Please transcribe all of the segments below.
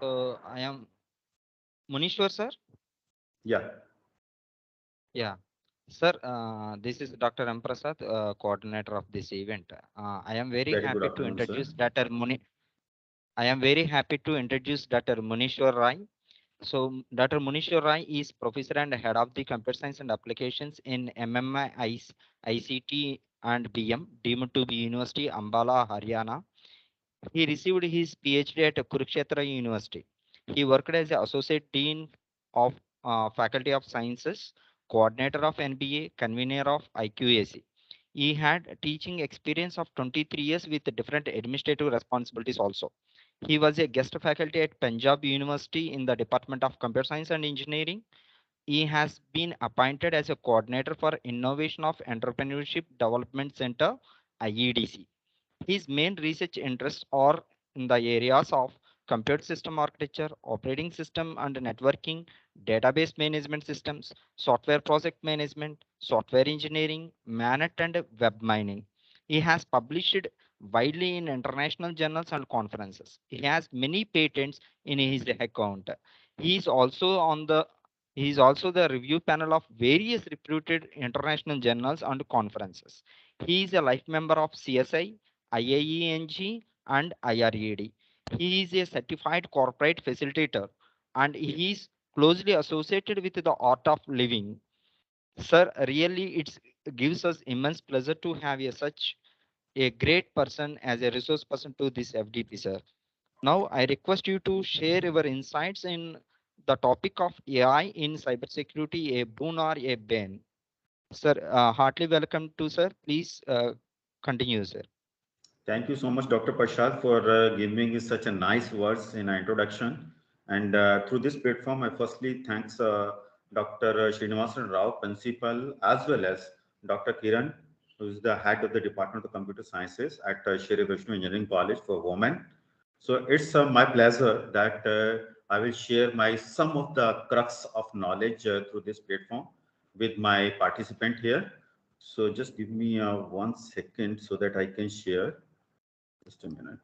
I am Munishwar, sir. Yeah, Yeah, sir. This is Dr. M. Prasad, coordinator of this event. I am very very good happy to afternoon, sir. introduce Dr. I am very happy to introduce Dr. Munishwar Rai. So, Dr. Munishwar Rai is professor and head of the computer science and applications in MMI, ICT and BM, deemed to be University Ambala, Haryana. He received his PhD at Kurukshetra University. He worked as an associate dean of Faculty of Sciences, coordinator of NBA, convener of IQAC. He had teaching experience of 23 years with different administrative responsibilities also. He was a guest faculty at Punjab University in the Department of Computer Science and Engineering. He has been appointed as a coordinator for Innovation of Entrepreneurship Development Center, IEDC. His main research interests are in the areas of computer system architecture, operating system and networking, database management systems, software project management, software engineering, MANET and web mining. He has published widely in international journals and conferences. He has many patents in his account. He is also on the he is also the review panel of various reputed international journals and conferences. He is a life member of CSI, IAENG, and IRED. He is a certified corporate facilitator and he is closely associated with the art of living. Sir, really it gives us immense pleasure to have such a great person as a resource person to this FDP, sir. Now, I request you to share your insights in the topic of AI in cybersecurity, a boon or a bane. Sir, heartily welcome to sir. Please continue, sir. Thank you so much, Dr. Prashad, for giving me such a nice words in our introduction. And through this platform, I firstly thanks Dr. Srinivasan Rao, principal, as well as Dr. Kiran, who is the head of the Department of Computer Sciences at Shri Vishnu Engineering College for Women. So it's my pleasure that I will share my some of the crux of knowledge through this platform with my participant here. So just give me 1 second so that I can share. Just a minute.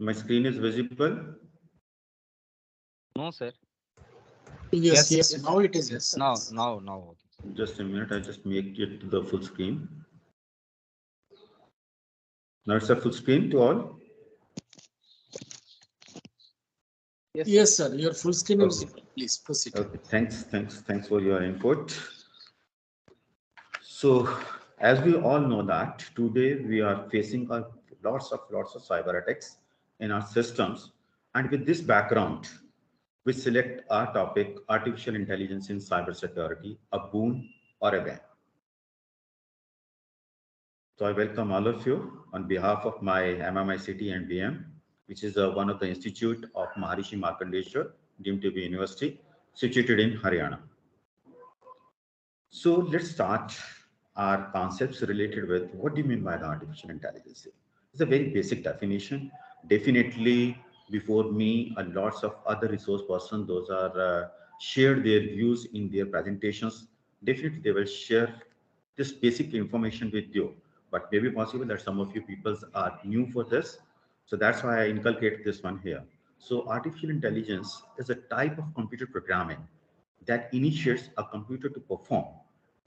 My screen is visible. No, sir. Yes, yes. Now it is yes. Now. Just a minute. I just make it to the full screen. Now it's a full screen to all. Yes, sir. Your full screen is Okay. visible. Please proceed. Okay. Thanks for your input. So, as we all know that today we are facing lots of cyber attacks in our systems, and with this background, we select our topic: artificial intelligence in cybersecurity, a boon or a bane. So I welcome all of you on behalf of my MMICT and BM, which is one of the institute of Maharishi Markandeshwar, deemed to be university, situated in Haryana. So let's start. are concepts related with what do you mean by the artificial intelligence? It's a very basic definition. Definitely, before me, lots of other resource persons, those are shared their views in their presentations. Definitely, they will share this basic information with you. But maybe possible that some of you people are new for this. So that's why I inculcate this one here. So artificial intelligence is a type of computer programming that initiates a computer to perform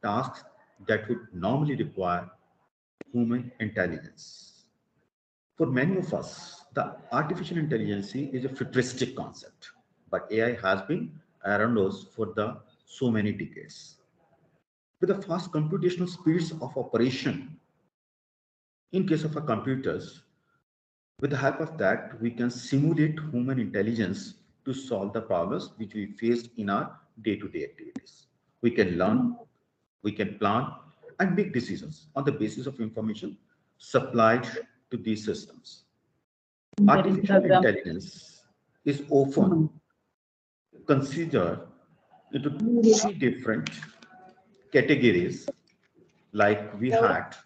tasks that would normally require human intelligence. For many of us, the artificial intelligence is a futuristic concept, but AI has been around us for the so many decades. With the fast computational speeds of operation, in case of our computers, with the help of that, we can simulate human intelligence to solve the problems which we face in our day-to-day activities. We can learn, we can plan, and make decisions on the basis of information supplied to these systems. Artificial intelligence is often considered into three different categories, like we had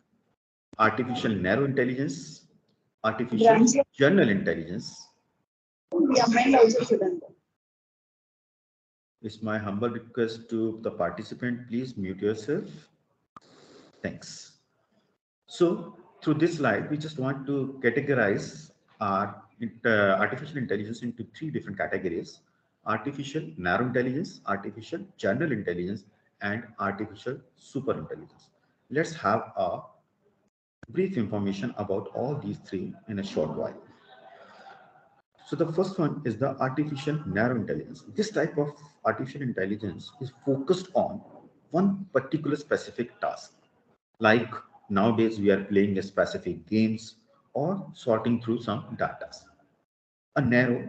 artificial narrow intelligence, artificial general intelligence. It's my humble request to the participant, please mute yourself. Thanks. So through this slide, we just want to categorize our artificial intelligence into three different categories: artificial narrow intelligence, artificial general intelligence, and artificial super intelligence. Let's have a brief information about all these three in a short while. So the first one is the artificial narrow intelligence. This type of artificial intelligence is focused on one particular specific task. Like nowadays we are playing a specific games or sorting through some data. A narrow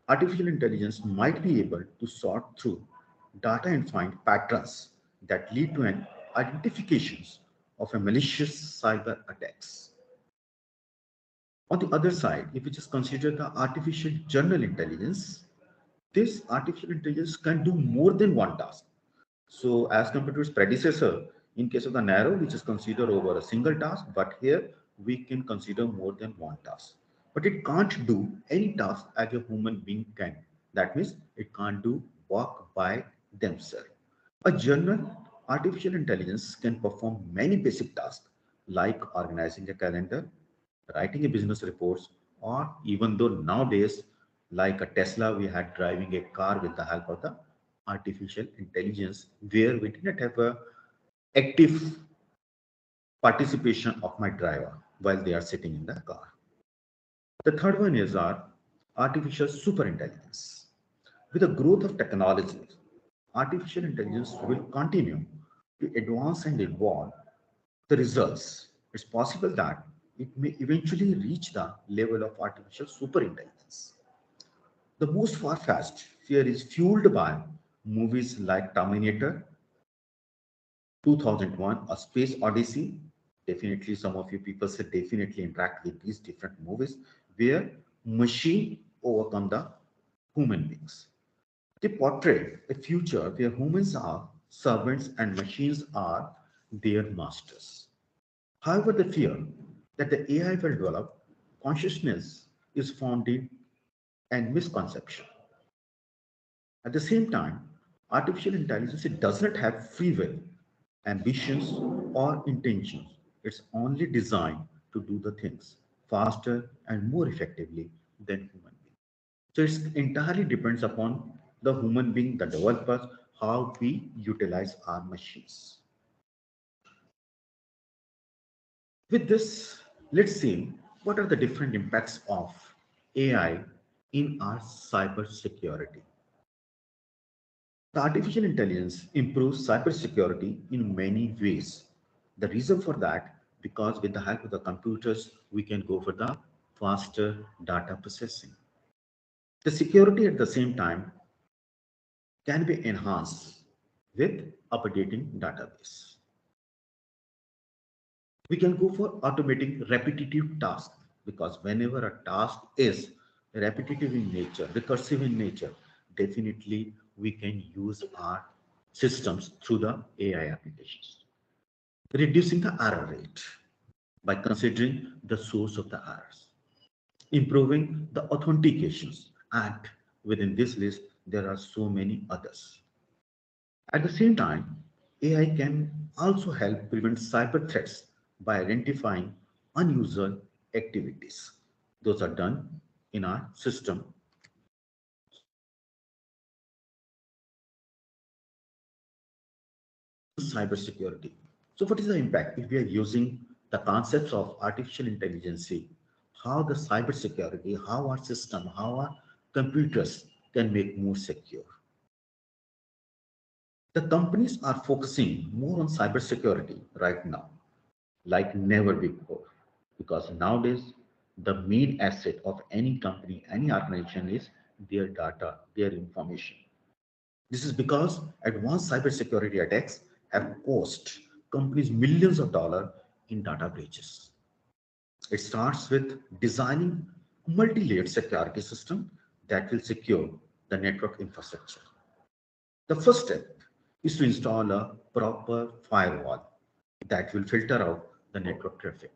artificial intelligence might be able to sort through data and find patterns that lead to an identifications of a malicious cyber attacks. On the other side, if we just consider the artificial general intelligence, this artificial intelligence can do more than one task. So as compared to its predecessor, in case of the narrow, which is considered over a single task, but here we can consider more than one task. But it can't do any task as a human being can. That means it can't do work by themselves. A general artificial intelligence can perform many basic tasks like organizing a calendar, writing a business reports, or even though nowadays, like a Tesla, we had driving a car with the help of the artificial intelligence, where we didn't have a active participation of my driver while they are sitting in the car. The third one is our artificial super intelligence. With the growth of technology, artificial intelligence will continue to advance and evolve the results. It's possible that it may eventually reach the level of artificial super intelligence. The most far-fetched fear is fueled by movies like Terminator, 2001, A Space Odyssey. Definitely, some of you people should definitely interact with these different movies where machine overcome the human beings. They portray a future where humans are servants and machines are their masters. However, the fear that the AI will develop consciousness is founded in misconception. At the same time, artificial intelligence it does not have free will, ambitions, or intentions. It's only designed to do the things faster and more effectively than human beings. So it entirely depends upon the human being, the developers, how we utilize our machines. With this, let's see what are the different impacts of AI in our cyber security. The artificial intelligence improves cybersecurity in many ways. The reason for that, because with the help of the computers, we can go for the faster data processing. The security at the same time can be enhanced with updating database. We can go for automating repetitive tasks because whenever a task is repetitive in nature, recursive in nature, definitely we can use our systems through the AI applications. reducing the error rate by considering the source of the errors, improving the authentications, and within this list, there are so many others. At the same time, AI can also help prevent cyber threats by identifying unusual activities. Those are done in our system. Cybersecurity. So what is the impact if we are using the concepts of artificial intelligence, how the cybersecurity, how our system, how our computers can make more secure? The companies are focusing more on cybersecurity right now, like never before, because nowadays the main asset of any company, any organization is their data, their information. This is because advanced cybersecurity attacks have cost companies millions of dollars in data breaches. It starts with designing a multi-layered security system that will secure the network infrastructure. The first step is to install a proper firewall that will filter out the network traffic.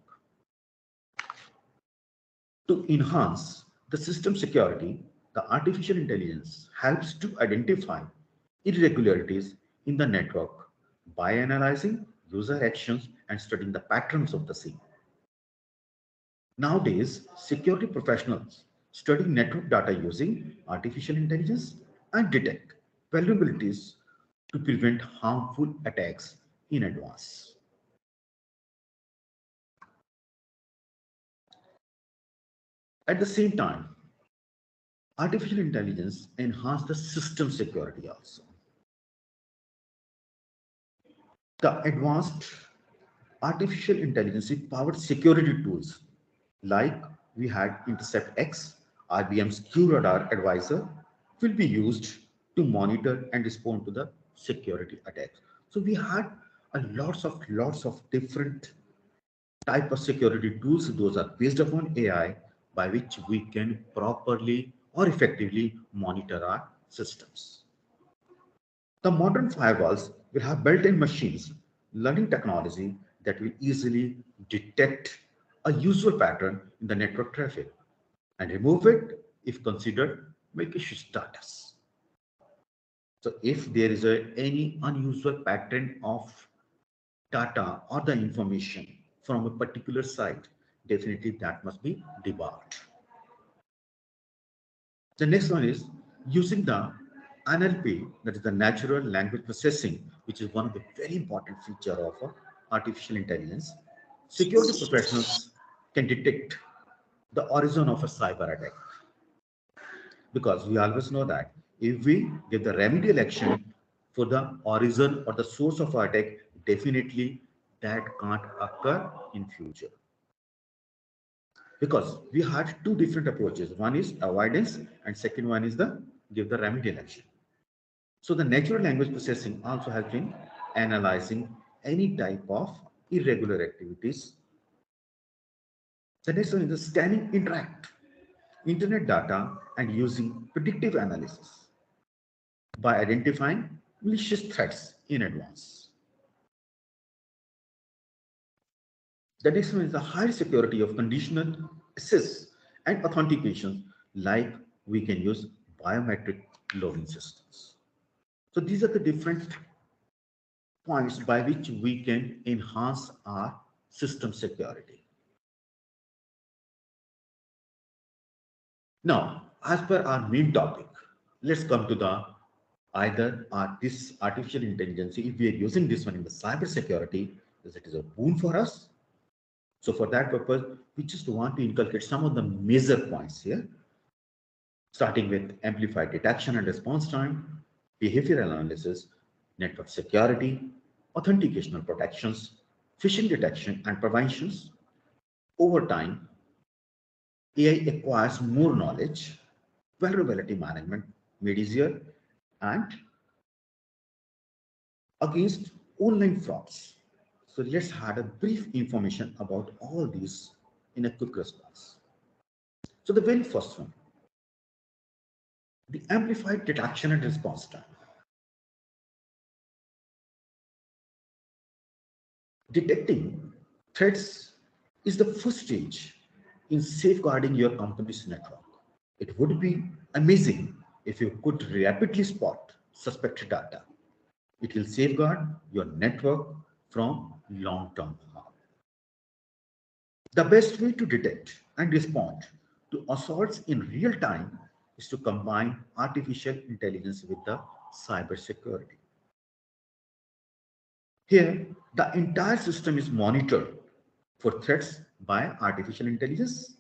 To enhance the system security, the artificial intelligence helps to identify irregularities in the network by analyzing user actions and studying the patterns of the same. Nowadays, security professionals study network data using artificial intelligence and detect vulnerabilities to prevent harmful attacks in advance. At the same time, artificial intelligence enhances the system security also. The advanced artificial intelligence powered security tools like we had Intercept X, IBM's QRadar advisor, will be used to monitor and respond to the security attacks. So we had a lots of different type of security tools. Those are based upon AI by which we can properly or effectively monitor our systems. The modern firewalls will have built-in machines learning technology that will easily detect a usual pattern in the network traffic and remove it if considered malicious data. So if there is any unusual pattern of data or the information from a particular site, definitely that must be debugged. The next one is using the NLP, that is the natural language processing, which is one of the very important feature of artificial intelligence. Security professionals can detect the origin of a cyber attack, because we always know that if we give the remedial action for the origin or the source of attack, definitely that can't occur in future. Because we had two different approaches. One is avoidance and second one is the give the remedial action. So the natural language processing also has been analyzing any type of irregular activities. The next one is the scanning internet data and using predictive analysis by identifying malicious threats in advance. The next one is the high security of conditional access and authentication, like we can use biometric login systems. So these are the different points by which we can enhance our system security. Now, as per our main topic, let's come to the this artificial intelligence. If we are using this one in the cyber security, it is a boon for us. So for that purpose, we just want to inculcate some of the major points here, starting with amplified detection and response time, behavioral analysis, network security, authentication protections, phishing detection and preventions. Over time, AI acquires more knowledge, vulnerability management made easier, and against online frauds. So let's have a brief information about all these in a quick response. So the very first one, the amplified detection and response time. Detecting threats is the first stage in safeguarding your company's network. It would be amazing if you could rapidly spot suspected data. It will safeguard your network from long-term harm. The best way to detect and respond to assaults in real time is to combine artificial intelligence with the cybersecurity. Here, the entire system is monitored for threats by artificial intelligence.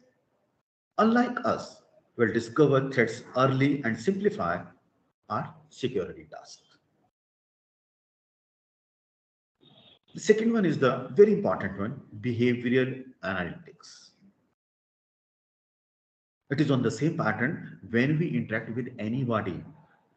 Unlike us, we'll discover threats early and simplify our security task. The second one is the very important one, behavioral analytics. It is on the same pattern when we interact with anybody.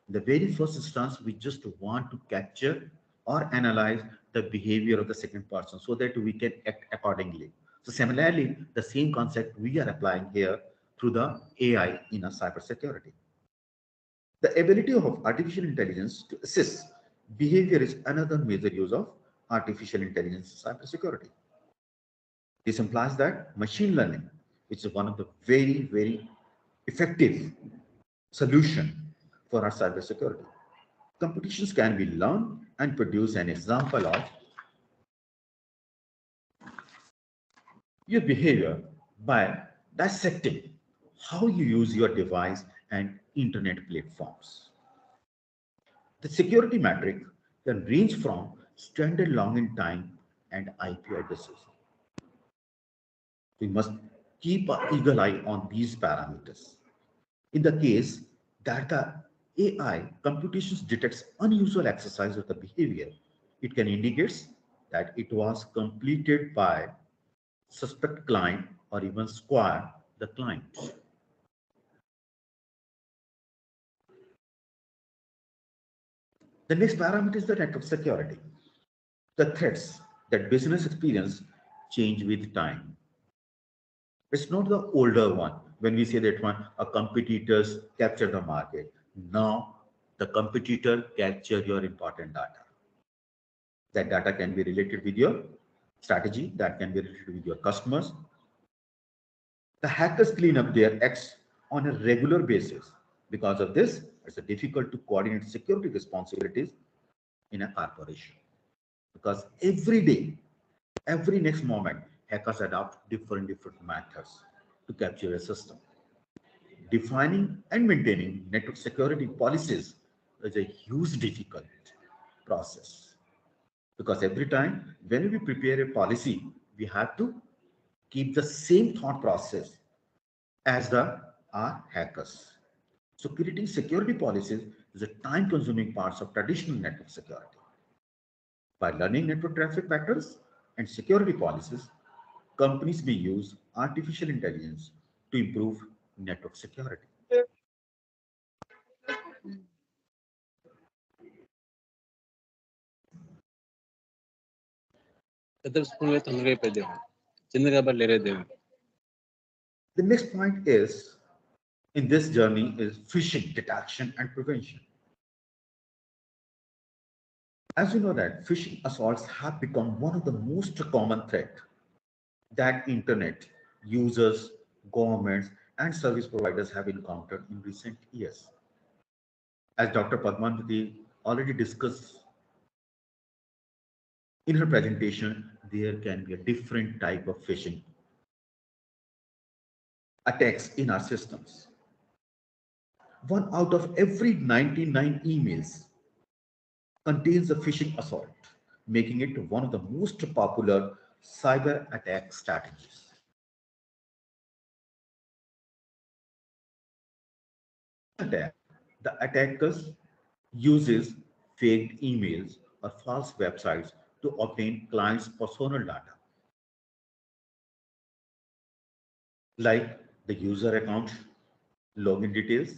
The very first instance, we just want to capture or analyze the behavior of the second person so that we can act accordingly. So similarly, the same concept we are applying here through the AI in a cybersecurity. The ability of artificial intelligence to assess behavior is another major use of artificial intelligence in cybersecurity. This implies that machine learning, which is one of the very, very effective solution for our cybersecurity. Competitions can be learned and produce an example of your behavior by dissecting how you use your device and internet platforms. The security metric can range from standard login time and IP addresses. We must keep an eagle eye on these parameters. In the case that the AI computations detects unusual exercise of the behavior, it can indicate that it was completed by suspect client or even square the client. The next parameter is the network security. The threats that business experience change with time. It's not the older one when we say that one, a competitors capture the market. Now the competitor capture your important data. That data can be related with your strategy, that can be related with your customers. The hackers clean up their acts on a regular basis. Because of this, it's difficult to coordinate security responsibilities in a corporation. Because every day, every next moment, hackers adopt different methods to capture a system. Defining and maintaining network security policies is a huge difficult process. Because every time when we prepare a policy, we have to keep the same thought process as the our hackers. So creating security policies is a time-consuming part of traditional network security. By learning network traffic patterns and security policies, companies may use artificial intelligence to improve network security. The next point is in this journey is phishing detection and prevention. As you know that phishing assaults have become one of the most common threat that internet users, governments, and service providers have encountered in recent years. As Dr. Padmanabhi already discussed in her presentation, there can be a different type of phishing attacks in our systems. 1 out of every 99 emails contains a phishing assault, making it one of the most popular cyber attack strategies. Attack, the attackers uses fake emails or false websites to obtain clients' personal data, like the user account, login details,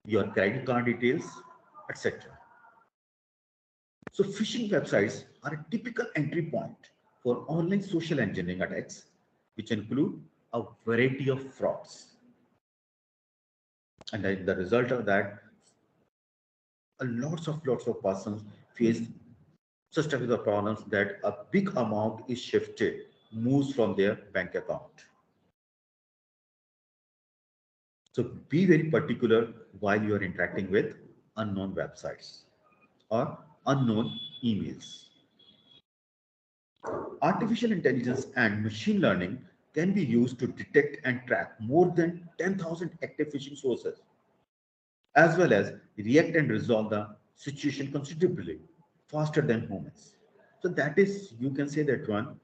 your credit card details, etc. So phishing websites are a typical entry point for online social engineering attacks, which include a variety of frauds. And the result of that, lots of persons face such types of problems that a big amount is shifted, moves from their bank account. So be very particular while you are interacting with unknown websites or unknown emails. Artificial intelligence and machine learning can be used to detect and track more than 10,000 active phishing sources, as well as react and resolve the situation considerably faster than humans. So that is, you can say that one,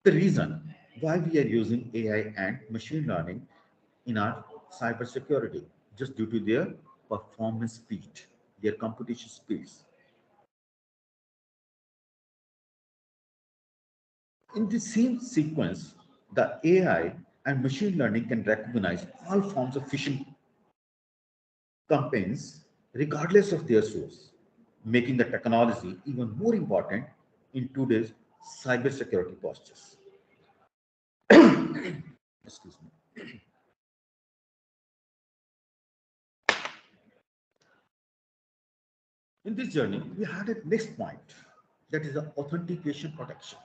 the reason why we are using AI and machine learning in our cybersecurity, just due to their performance speed, their computation speeds. In the same sequence, the AI and machine learning can recognize all forms of phishing campaigns regardless of their source, making the technology even more important in today's cybersecurity postures. Excuse me. In this journey, we had a next point, that is the authentication protection.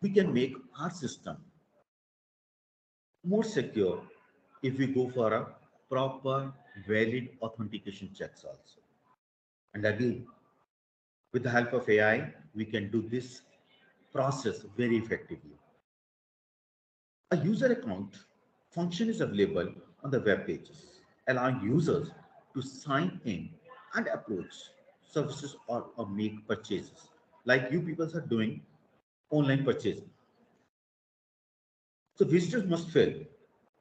We can make our system more secure if we go for a proper, valid authentication checks also. And again, with the help of AI, we can do this process very effectively. A user account function is available on the web pages, allowing users to sign in and approach services or make purchases. Like you people are doing online purchasing. So visitors must fill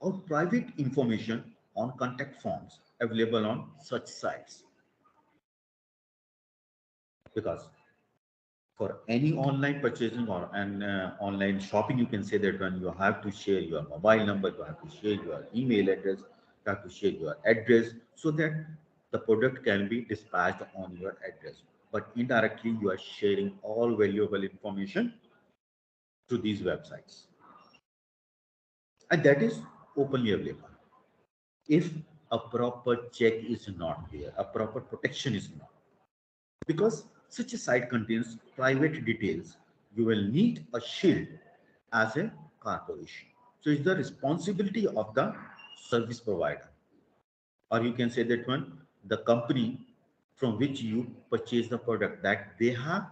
out private information on contact forms available on such sites. Because for any online purchasing or an online shopping, you can say that when you have to share your mobile number, you have to share your email address, you have to share your address so that the product can be dispatched on your address. But indirectly, you are sharing all valuable information to these websites. And that is openly available. If a proper check is not there, a proper protection is not. Because such a site contains private details, you will need a shield as a corporation. So it's the responsibility of the service provider. Or you can say that one, the company from which you purchase the product, that they have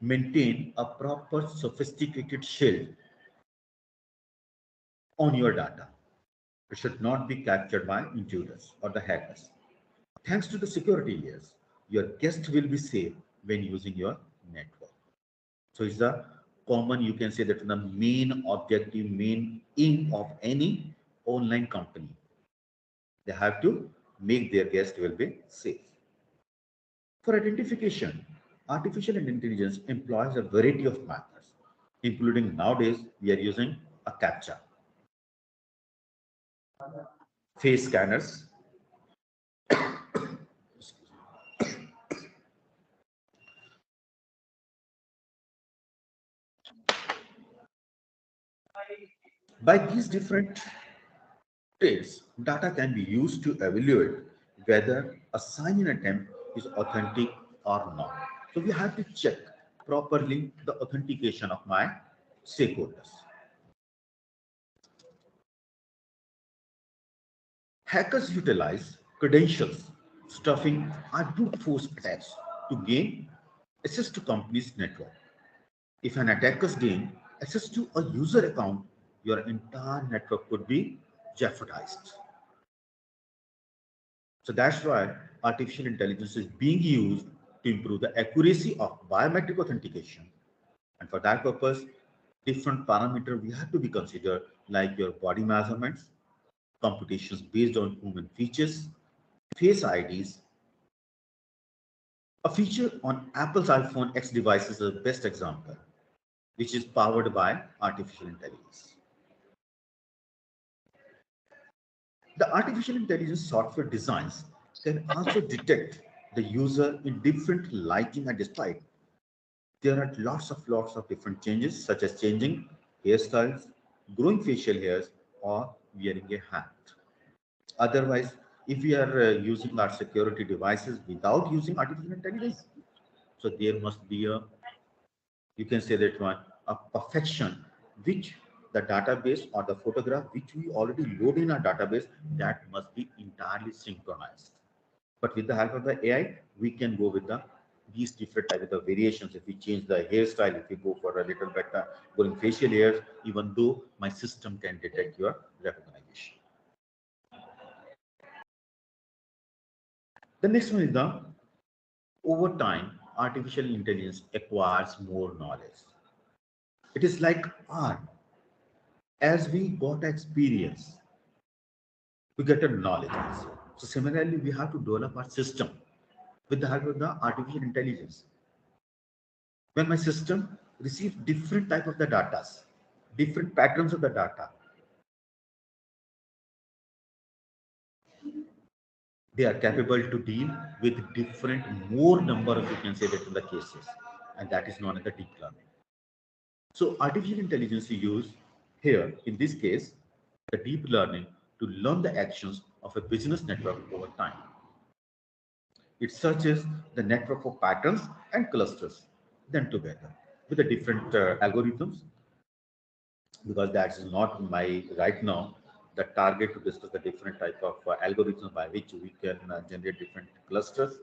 maintained a proper sophisticated shield on your data. It should not be captured by intruders or the hackers. Thanks to the security layers, your guest will be safe when using your network. So it's the common, you can say that the main objective, main aim of any online company. They have to make their guest will be safe. For identification, artificial intelligence employs a variety of methods, including nowadays we are using a CAPTCHA, face scanners, by these different traits, data can be used to evaluate whether a sign-in attempt is authentic or not. So we have to check properly the authentication of my stakeholders. Hackers utilize credentials, stuffing, and brute force attacks to gain access to companies' network. If an attacker gains access to a user account, your entire network could be jeopardized. So that's why artificial intelligence is being used to improve the accuracy of biometric authentication. And for that purpose, different parameters we have to be considered, like your body measurements, computations based on human features, face IDs. A feature on Apple's iPhone X device is the best example, which is powered by artificial intelligence. The artificial intelligence software designs can also detect the user in different lighting and display. There are lots of different changes, such as changing hairstyles, growing facial hairs, or wearing a hat. Otherwise, if we are using our security devices without using artificial intelligence, so there must be a, you can say that one, a perfection which the database or the photograph which we already load in our database, that must be entirely synchronized. But with the help of the AI, we can go with the these different types of the variations. If we change the hairstyle, if we go for a little better going facial hairs, even though my system can detect your recognition. The next one is the over time, artificial intelligence acquires more knowledge. It is like art. As we got experience, we get a knowledge also. So similarly, we have to develop our system with the help of the artificial intelligence. When my system receives different type of the data, different patterns of the data, they are capable to deal with different more number of, you can say that, in the cases, and that is known as the deep learning. So artificial intelligence is used here in this case, the deep learning, to learn the actions of a business network over time. It searches the network for patterns and clusters then together with the different algorithms, because that's not my right now the target to discuss the different type of algorithms by which we can generate different clusters.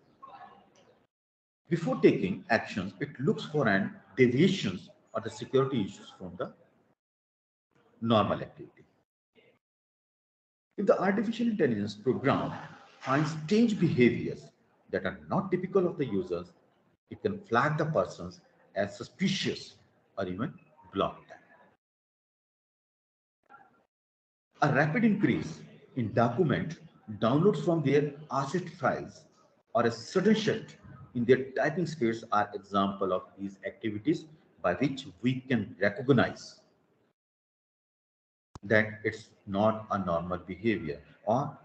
Before taking actions, it looks for an deviations or the security issues from the normal activity. If the artificial intelligence program finds strange behaviors that are not typical of the users, it can flag the persons as suspicious or even block them. A rapid increase in document downloads from their asset files or a sudden shift in their typing speeds are example of these activities by which we can recognize that it's not a normal behavior or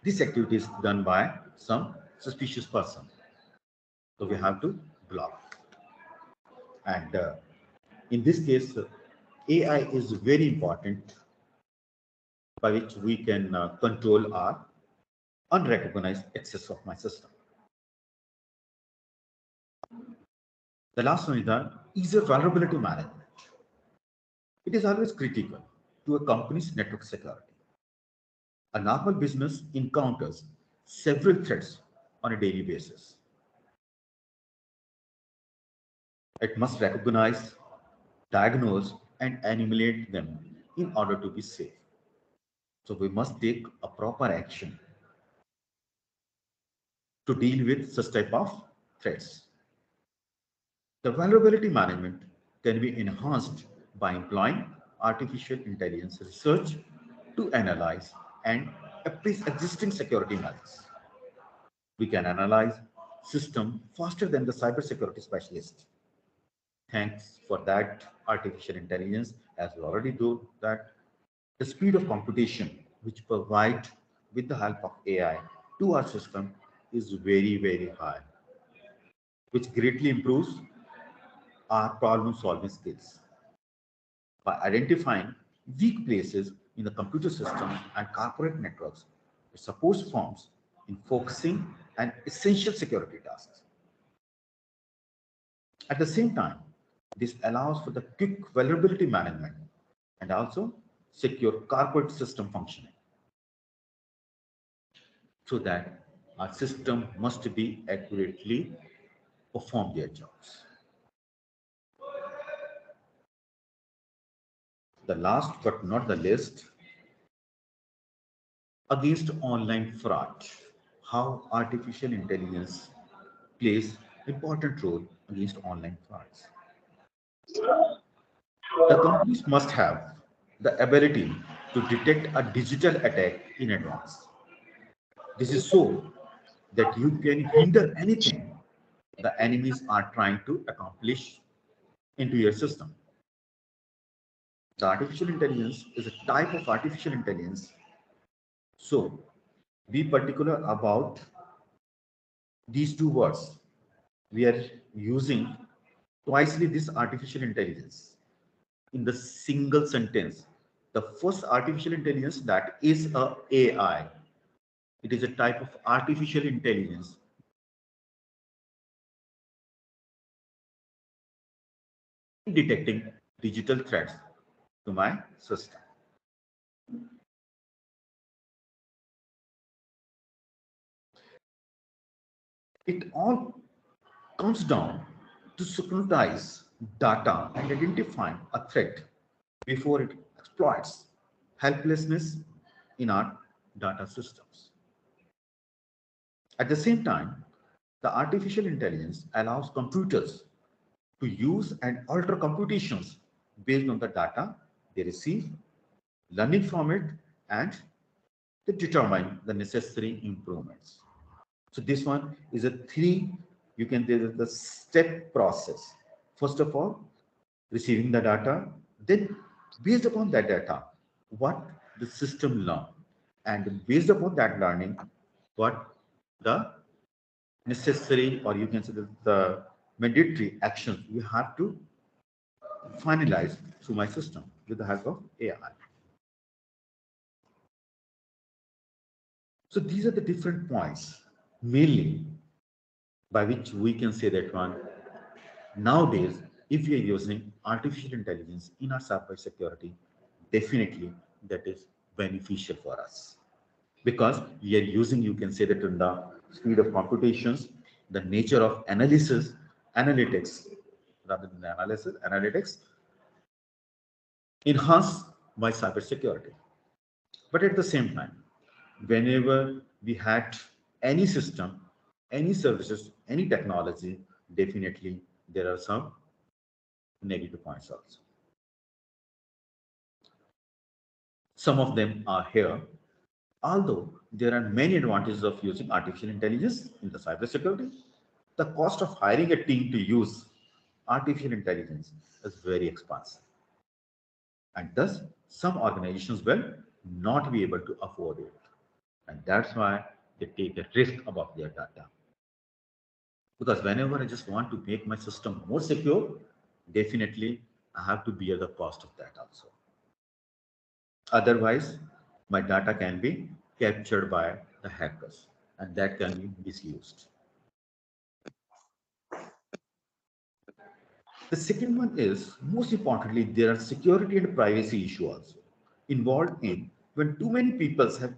this activity is done by some suspicious person. So we have to block. And in this case, AI is very important by which we can control our unrecognized access of my system. The last one is the easier vulnerability management. It is always critical to a company's network security. A normal business encounters several threats on a daily basis. It must recognize, diagnose, and eliminate them in order to be safe. So we must take a proper action to deal with such type of threats. The vulnerability management can be enhanced by employing artificial intelligence research to analyze and appraise existing security measures. We can analyze system faster than the cybersecurity specialist. Thanks for that artificial intelligence, as we already do that, the speed of computation which provide with the help of AI to our system is very, very high, which greatly improves our problem solving skills. By identifying weak places in the computer systems and corporate networks, it supports firms in focusing on essential security tasks. At the same time, this allows for the quick vulnerability management and also secure corporate system functioning, so that our system must be accurately perform their jobs. The last but not the least, against online fraud, how artificial intelligence plays important role against online frauds. The companies must have the ability to detect a digital attack in advance. This is so that you can hinder anything the enemies are trying to accomplish into your system. The artificial intelligence is a type of artificial intelligence. So be particular about these two words. We are using twicely this artificial intelligence in the single sentence. The first artificial intelligence, that is a AI, It is a type of artificial intelligence detecting digital threats to my system. It all comes down to synchronize data and identify a threat before it exploits helplessness in our data systems. At the same time, the artificial intelligence allows computers to use and alter computations based on the data they receive, learning from it, and they determine the necessary improvements. So this one is a three, you can say the step process. First of all, receiving the data, then based upon that data, what the system learn, and based upon that learning, what the necessary, or you can say the mandatory actions we have to finalize through my system with the help of AI. So these are the different points mainly by which we can say that one nowadays, if we are using artificial intelligence in our cyber security, definitely that is beneficial for us because we are using, you can say that in the speed of computations, the nature of analysis, analytics, rather than analysis, analytics, enhance my cyber security. But at the same time, whenever we had any system, any services, any technology, definitely there are some negative points also. Some of them are here. Although there are many advantages of using artificial intelligence in the cybersecurity, the cost of hiring a team to use artificial intelligence is very expensive. And thus, some organizations will not be able to afford it. And that's why they take a risk about their data. Because whenever I just want to make my system more secure, definitely I have to bear the cost of that also. Otherwise, my data can be captured by the hackers and that can be misused. The second one is, most importantly, there are security and privacy issues also involved in when too many people have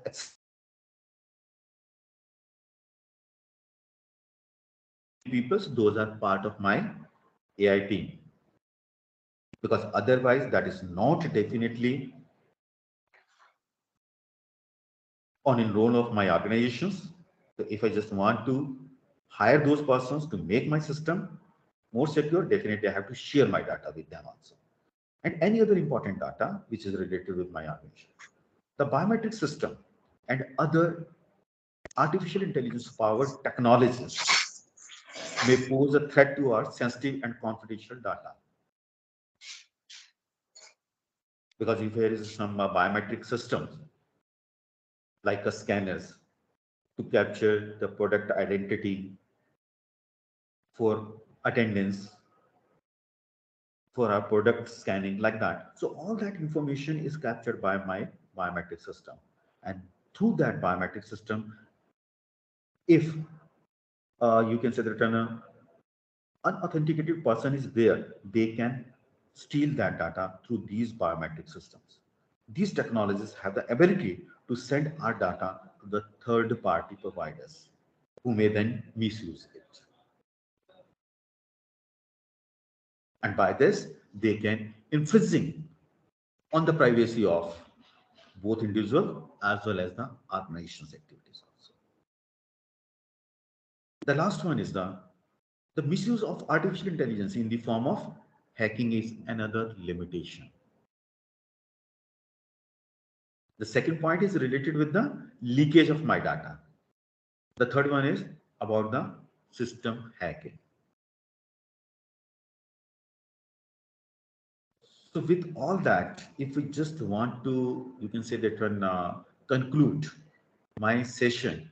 people, those are part of my AI team. Because otherwise, that is not definitely on enroll of my organizations. So if I just want to hire those persons to make my system more secure, definitely I have to share my data with them also. And any other important data which is related with my organization. The biometric system and other artificial intelligence powered technologies may pose a threat to our sensitive and confidential data. Because if there is some biometric systems like a scanners to capture the product identity for attendance, for our product scanning, like that. So all that information is captured by my biometric system. And through that biometric system, if you can say that an unauthenticated person is there, they can steal that data through these biometric systems. These technologies have the ability to send our data to the third-party providers who may then misuse it. And by this, they can infringing on the privacy of both individual as well as the organization's activities also. The last one is the misuse of artificial intelligence in the form of hacking is another limitation. The second point is related with the leakage of my data. The third one is about the system hacking. So with all that, if we just want to, you can say that when conclude my session,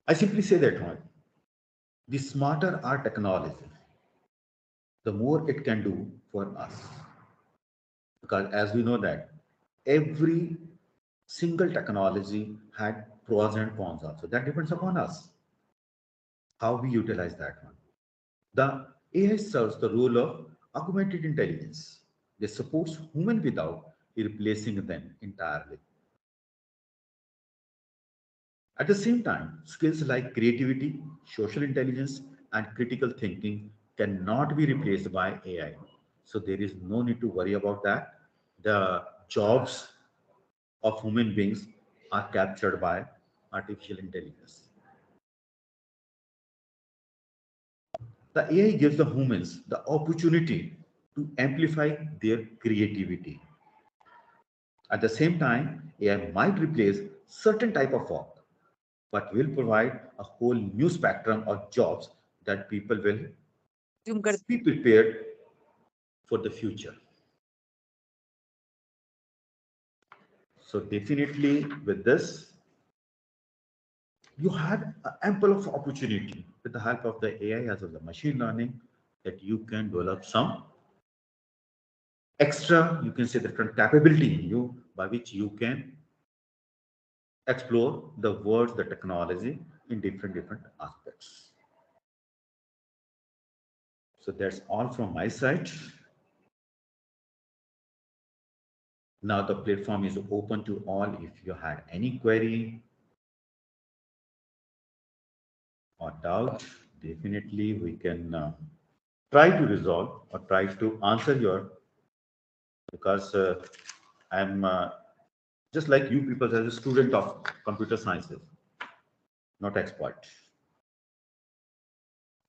I simply say that one, the smarter our technology, the more it can do for us. Because as we know that every single technology had pros and cons also. That depends upon us, how we utilize that one. The AI serves the role of augmented intelligence. They supports human without replacing them entirely. At the same time, skills like creativity, social intelligence, and critical thinking cannot be replaced by AI. So there is no need to worry about that. The jobs of human beings are captured by artificial intelligence. The AI gives the humans the opportunity to amplify their creativity. At the same time, AI might replace certain type of work, but will provide a whole new spectrum of jobs that people will be prepared for the future. So definitely with this, you had ample of opportunity with the help of the AI as well as the machine learning that you can develop some extra, you can say, different capability in you by which you can explore the words, the technology in different aspects. So that's all from my side. Now the platform is open to all. If you had any query or doubt, definitely we can try to resolve or try to answer your, because I'm just like you people as a student of computer sciences, not expert.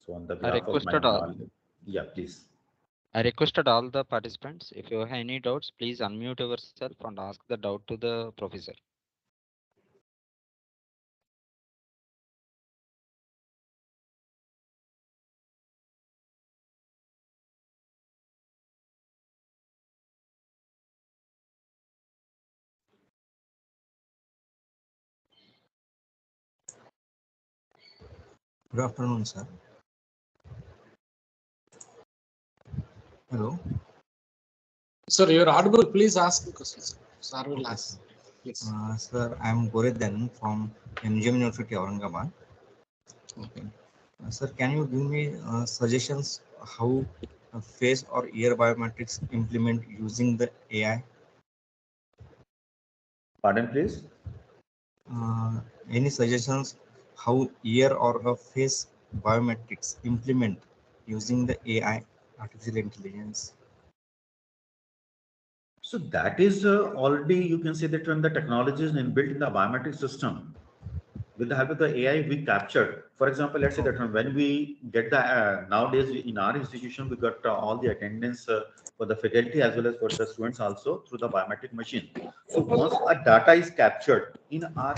So on the I behalf of my requested all. knowledge, yeah, please. I requested all the participants. If you have any doubts, please unmute yourself and ask the doubt to the professor. Good afternoon, sir. Hello. Sir, you're audible. Please ask the questions. Sir will ask. Yes. Sir, I'm Goredan from MGM University, Aurangabad. Okay. Sir, can you give me suggestions how face or ear biometrics implement using the AI? Pardon, please. Any suggestions how ear or a face biometrics implement using the AI, artificial intelligence? So that is already, you can say that when the technology is inbuilt in the biometric system, with the help of the AI, we captured. For example, let's say that when we get the nowadays in our institution, we got all the attendance for the faculty as well as for the students also through the biometric machine. So once a data is captured in our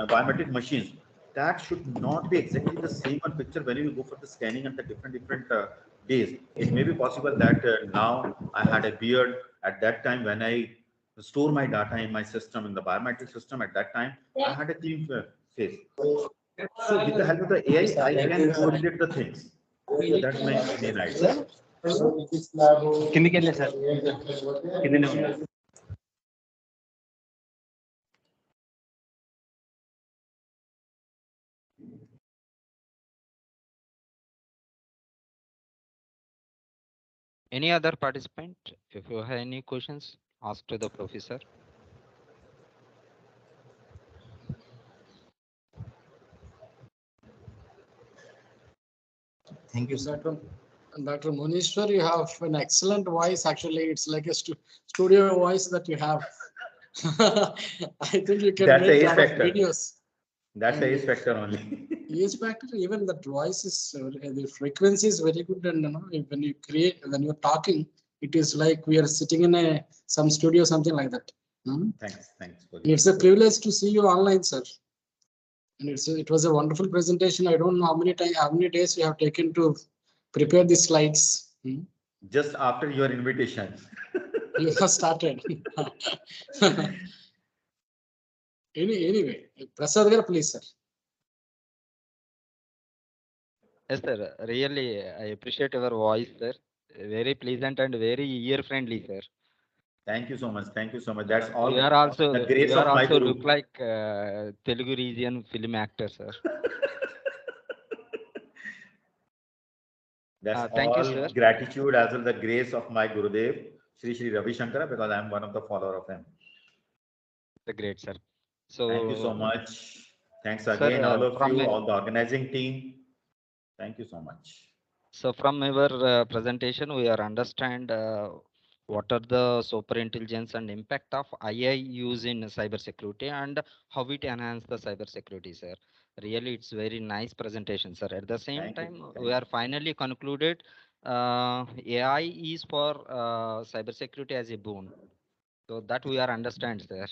biometric machines, that should not be exactly the same one picture when you go for the scanning and the different days. It may be possible that now I had a beard at that time when I store my data in my system, in the biometric system. At that time I had a clean face. So with the help of the AI, I can correlate the things. So that's my main idea. Any other participant? If you have any questions, ask to the professor. Thank you, sir. Dr. Munishwar, you have an excellent voice. Actually, it's like a studio voice that you have. I think you can That's make a a lot of videos. That's a factor only. Yes, factor. Even the voice is the frequency is very good, and when you create, when you're talking, it is like we are sitting in some studio, something like that. Thanks for it's a privilege to see you online, sir. And it was a wonderful presentation. I don't know how many days you have taken to prepare the slides. Just after your invitation. You have started. Anyway, Prasad Gar, please, sir. Yes, sir. Really, I appreciate your voice, sir. Very pleasant and very ear friendly, sir. Thank you so much. Thank you so much. That's all You are also the grace you are of my also guru. look like Telugu region film actor, sir. That's Thank you, all sir. gratitude as well the grace of my Gurudev, Sri Ravi Shankara, because I am one of the follower of him. The great, sir. Thank you so So, much. Thanks sir, again, all of from you, all the organizing team. Thank you so much. so from our presentation, we are understand what are the super intelligence and impact of AI use in cybersecurity and how it enhance the cybersecurity, sir. Really, it's very nice presentation, sir. At the same Thank you. time, Thank we are finally concluded AI is for cybersecurity as a boon. So that we are understand, sir.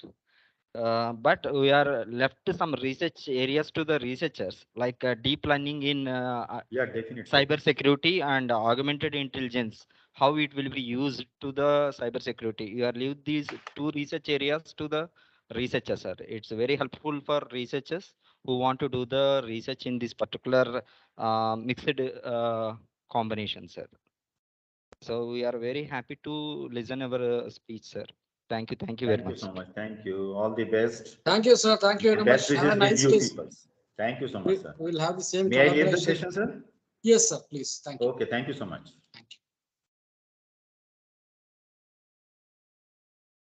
But we are left some research areas to the researchers, like deep learning in Yeah, definitely. cyber security and augmented intelligence, how it will be used to the cyber security. You are leave these two research areas to the researchers, sir. It's very helpful for researchers who want to do the research in this particular mixed combination, sir. So we are very happy to listen our speech, sir. Thank you very Thank you much. so much. Thank you. All the best. Thank you, sir. Thank you very Best much. Have a wishes with nice you day. people. Thank you so much, sir. We'll have the same May I leave the collaboration. session, sir? Yes, sir. Please. Thank you. Okay, thank you so much.